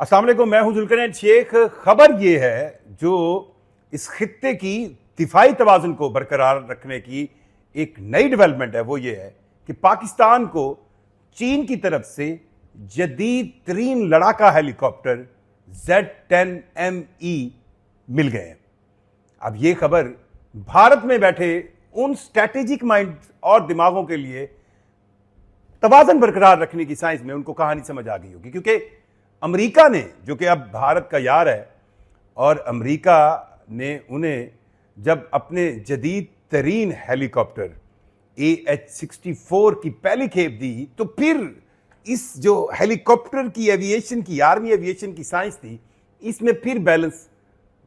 अस्सलाम वालेकुम, मैं हूं जुल्करनैन शेख। खबर यह है जो इस खित्ते की दिफाई तवाज़ुन को बरकरार रखने की एक नई डेवलपमेंट है, वो ये है कि पाकिस्तान को चीन की तरफ से जदीद तरीन लड़ाका हेलीकॉप्टर Z-10ME मिल गए हैं। अब ये खबर भारत में बैठे उन स्ट्रैटेजिक माइंड और दिमागों के लिए तवाज़ुन बरकरार रखने की साइंस में उनको कहानी समझ आ गई होगी, क्योंकि अमेरिका ने, जो कि अब भारत का यार है, और अमेरिका ने उन्हें जब अपने जदीद तरीन हेलीकॉप्टर AH-64 की पहली खेप दी, तो फिर इस जो हेलीकॉप्टर की एविएशन की, आर्मी एविएशन की साइंस थी, इसमें फिर बैलेंस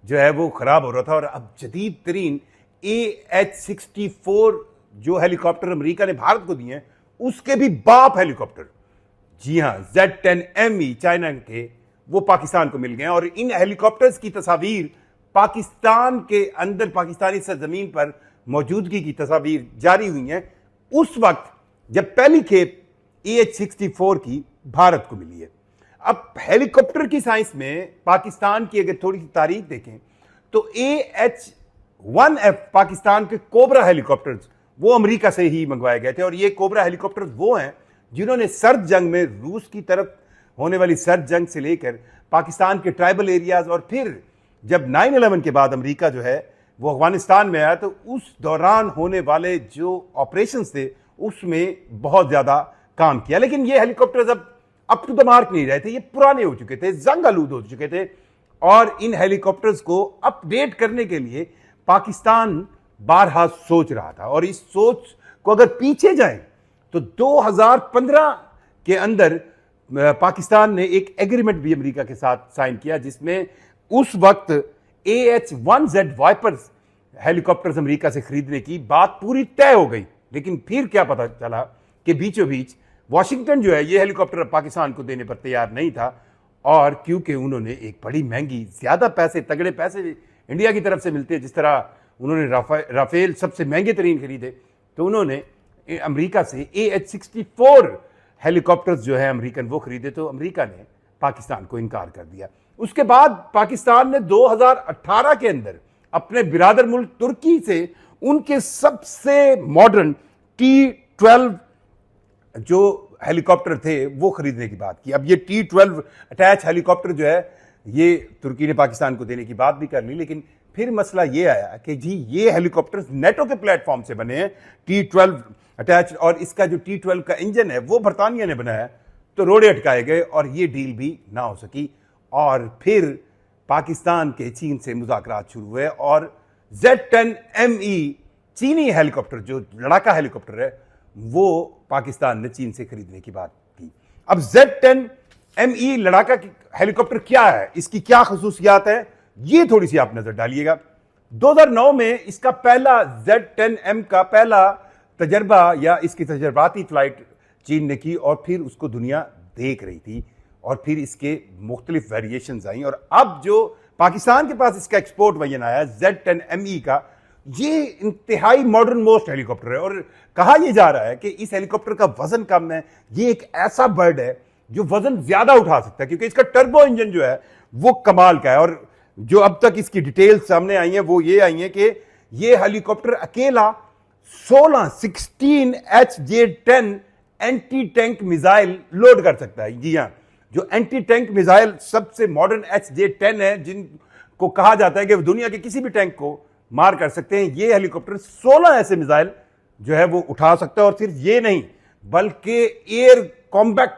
जो है वो खराब हो रहा था। और अब जदीद तरीन AH-64 जो हेलीकॉप्टर अमेरिका ने भारत को दिए हैं, उसके भी बाप हेलीकॉप्टर, जी हां, Z-10ME चाइना के, वो पाकिस्तान को मिल गए। और इन हेलीकॉप्टर्स की तस्वीर पाकिस्तान के अंदर, पाकिस्तानी सरजमीन पर मौजूदगी की तस्वीर जारी हुई हैं उस वक्त जब पहली खेप AH-64 की भारत को मिली है। अब हेलीकॉप्टर की साइंस में पाकिस्तान की अगर थोड़ी सी तारीख देखें तो AH-1F पाकिस्तान के कोबरा हेलीकॉप्टर्स वो अमेरिका से ही मंगवाए गए थे। और ये कोबरा हेलीकॉप्टर्स वो हैं जिन्होंने सर्द जंग में, रूस की तरफ होने वाली सर्द जंग से लेकर पाकिस्तान के ट्राइबल एरियाज, और फिर जब 9/11 के बाद अमेरिका जो है वो अफगानिस्तान में आया, तो उस दौरान होने वाले जो ऑपरेशंस थे उसमें बहुत ज्यादा काम किया। लेकिन ये हेलीकॉप्टर्स अब अप टू द मार्क नहीं रहे थे, ये पुराने हो चुके थे, जंग आलूद हो चुके थे। और इन हेलीकॉप्टर्स को अपडेट करने के लिए पाकिस्तान बारहा सोच रहा था। और इस सोच को अगर पीछे जाएं तो 2015 के अंदर पाकिस्तान ने एक एग्रीमेंट भी अमेरिका के साथ साइन किया, जिसमें उस वक्त AH-1Z वाइपर्स हेलीकॉप्टर्स अमेरिका से खरीदने की बात पूरी तय हो गई। लेकिन फिर क्या पता चला कि बीचों बीच वाशिंगटन जो है ये हेलीकॉप्टर पाकिस्तान को देने पर तैयार नहीं था। और क्योंकि उन्होंने एक बड़ी महंगी, ज्यादा पैसे, तगड़े पैसे इंडिया की तरफ से मिलते हैं, जिस तरह उन्होंने राफेल सबसे महंगे तरीन खरीदे, तो उन्होंने अमेरिका से AH-64 हेलीकॉप्टर्स जो है अमेरिकन वो खरीदे, तो अमेरिका ने पाकिस्तान को इनकार कर दिया। उसके बाद पाकिस्तान ने 2018 के अंदर अपने बिरादर मुल्क तुर्की से उनके सबसे मॉडर्न T-12 जो हेलीकॉप्टर थे वो खरीदने की बात की। अब ये T-12 अटैच हेलीकॉप्टर जो है ये तुर्की ने पाकिस्तान को देने की बात भी कर ली। लेकिन फिर मसला ये आया कि जी ये हेलीकॉप्टर्स नेटो के प्लेटफॉर्म से बने हैं, T-12 अटैच, और इसका जो T-12 का इंजन है वो बरतानिया ने बनाया, तो रोड़े अटकाए गए और ये डील भी ना हो सकी। और फिर पाकिस्तान के चीन से मुज़ाकरात शुरू हुए और Z-10ME चीनी हेलीकॉप्टर, जो लड़ाका हेलीकॉप्टर है, वो पाकिस्तान ने चीन से खरीदने की बात की। अब Z-10ME लड़ाका हेलीकॉप्टर क्या है, इसकी क्या खसूसियात है, ये थोड़ी सी आप नजर डालिएगा। 2009 में इसका पहला Z-10M का पहला तजर्बा या इसकी तजर्बाती फ्लाइट चीन ने की, और फिर उसको दुनिया देख रही थी, और फिर इसके मुख्तलिफ वेरिएशंस आई। और अब जो पाकिस्तान के पास इसका एक्सपोर्ट वजन आया Z-10ME का, ये इंतहाई मॉडर्न मोस्ट हेलीकॉप्टर है। और कहा यह जा रहा है कि इस हेलीकॉप्टर का वजन कम है, ये एक ऐसा बर्ड है जो वजन ज्यादा उठा सकता है, क्योंकि इसका टर्बो इंजन जो है वो कमाल का है। और जो अब तक इसकी डिटेल सामने आई है वो ये आई है कि ये हेलीकॉप्टर अकेला 16 HJ-10 anti tank missile load कर सकता है। जी हां, जो एंटी टैंक मिसाइल सबसे मॉडर्न HJ-10 है, जिनको कहा जाता है कि दुनिया के किसी भी टैंक को मार कर सकते हैं, ये हेलीकॉप्टर 16 ऐसे मिसाइल जो है वो उठा सकता है। और सिर्फ ये नहीं, बल्कि एयर कॉम्बैट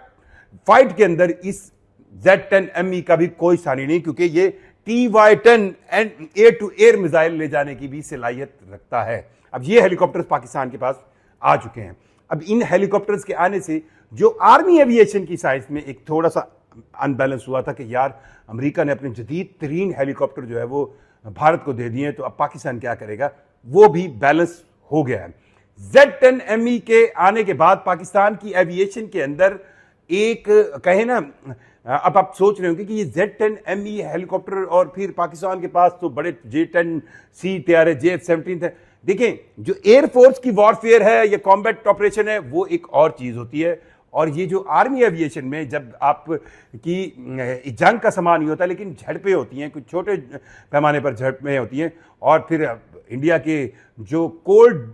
फाइट के अंदर इस Z-10ME का भी कोई सानी नहीं, क्योंकि ये TY-10 air to air missile ले जाने की भी सलाहियत रखता है। अब ये हेलीकॉप्टर्स पाकिस्तान के पास आ चुके हैं। अब इन हेलीकॉप्टर्स के आने से जो आर्मी एविएशन की साइंस में एक थोड़ा सा अनबैलेंस हुआ था कि यार अमेरिका ने अपने जदीद तरीन हेलीकॉप्टर जो है वो भारत को दे दिए, तो अब पाकिस्तान क्या करेगा, वो भी बैलेंस हो गया है। Z-10ME के आने के बाद पाकिस्तान की एविएशन के अंदर एक कहे ना, अब आप सोच रहे होंगे कि ये Z-10ME हेलीकॉप्टर, और फिर पाकिस्तान के पास तो बड़े J-10C तैयार है, JF-17 है। देखें, जो एयरफोर्स की वॉरफेयर है या कॉम्बैट ऑपरेशन है वो एक और चीज होती है, और ये जो आर्मी एविएशन में जब आप की जंग का सामान नहीं होता लेकिन झड़पें होती हैं, कुछ छोटे पैमाने पर झड़पें होती हैं, और फिर इंडिया के जो कोल्ड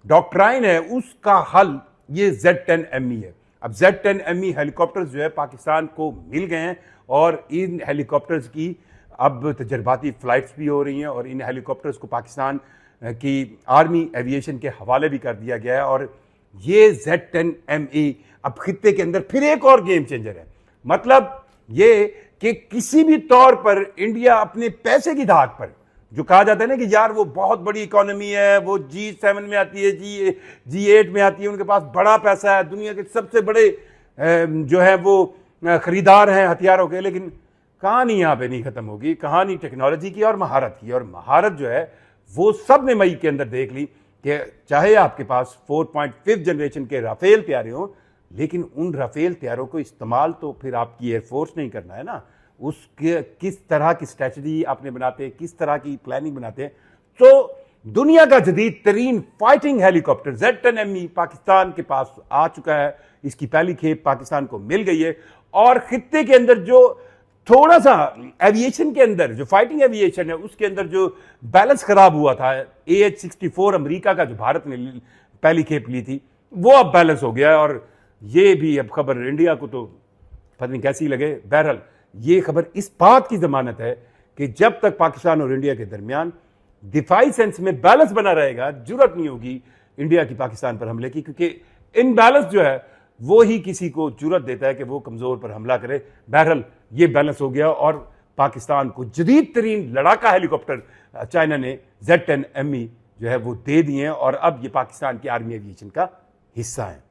डॉक्ट्राइन है उसका हल ये Z10ME है। अब Z10ME हेलीकॉप्टर्स जो है पाकिस्तान को मिल गए हैं और इन हेलीकॉप्टर्स की अब तजर्बाती फ्लाइट्स भी हो रही हैं और इन हेलीकॉप्टर्स को पाकिस्तान की आर्मी एविएशन के हवाले भी कर दिया गया है। और ये Z10ME अब खित्ते के अंदर फिर एक और गेम चेंजर है। मतलब ये कि किसी भी तौर पर इंडिया अपने पैसे की धाक पर, जो कहा जाता है ना कि यार वो बहुत बड़ी इकोनॉमी है, वो G7 में आती है, G8 में आती है, उनके पास बड़ा पैसा है, दुनिया के सबसे बड़े जो है वो खरीदार हैं हथियारों के, लेकिन कहानी यहां पे नहीं खत्म होगी। कहानी टेक्नोलॉजी की और महारत की, और महारत जो है वो सब ने मई के अंदर देख ली कि चाहे आपके पास 4.5 जनरेशन के राफेल तैयारे हों, लेकिन उन राफेल तैयारों को इस्तेमाल तो फिर आपकी एयरफोर्स नहीं करना है ना। उसके किस तरह की स्ट्रेटजी आपने बनाते हैं, किस तरह की प्लानिंग बनाते हैं। तो दुनिया का जदीद तरीन फाइटिंग हेलीकॉप्टर Z10ME पाकिस्तान के पास आ चुका है। इसकी पहली खेप पाकिस्तान को मिल गई है और खित्ते के अंदर जो थोड़ा सा एविएशन के अंदर, जो फाइटिंग एविएशन है उसके अंदर जो बैलेंस खराब हुआ था, AH-64 अमेरिका का जो भारत ने पहली खेप ली थी, वो अब बैलेंस हो गया है। और ये भी अब खबर इंडिया को तो पता नहीं कैसी लगे, बहरहाल ये खबर इस बात की जमानत है कि जब तक पाकिस्तान और इंडिया के दरमियान दिफाई सेंस में बैलेंस बना रहेगा, जरूरत नहीं होगी इंडिया की पाकिस्तान पर हमले की, क्योंकि इनबैलेंस जो है वो ही किसी को जरूरत देता है कि वो कमजोर पर हमला करे। बहरहाल ये बैलेंस हो गया और पाकिस्तान को जदीद तरीन लड़ाका हेलीकॉप्टर चाइना ने Z10ME जो है वो दे दिए हैं और अब ये पाकिस्तान की आर्मी एविएशन का हिस्सा है।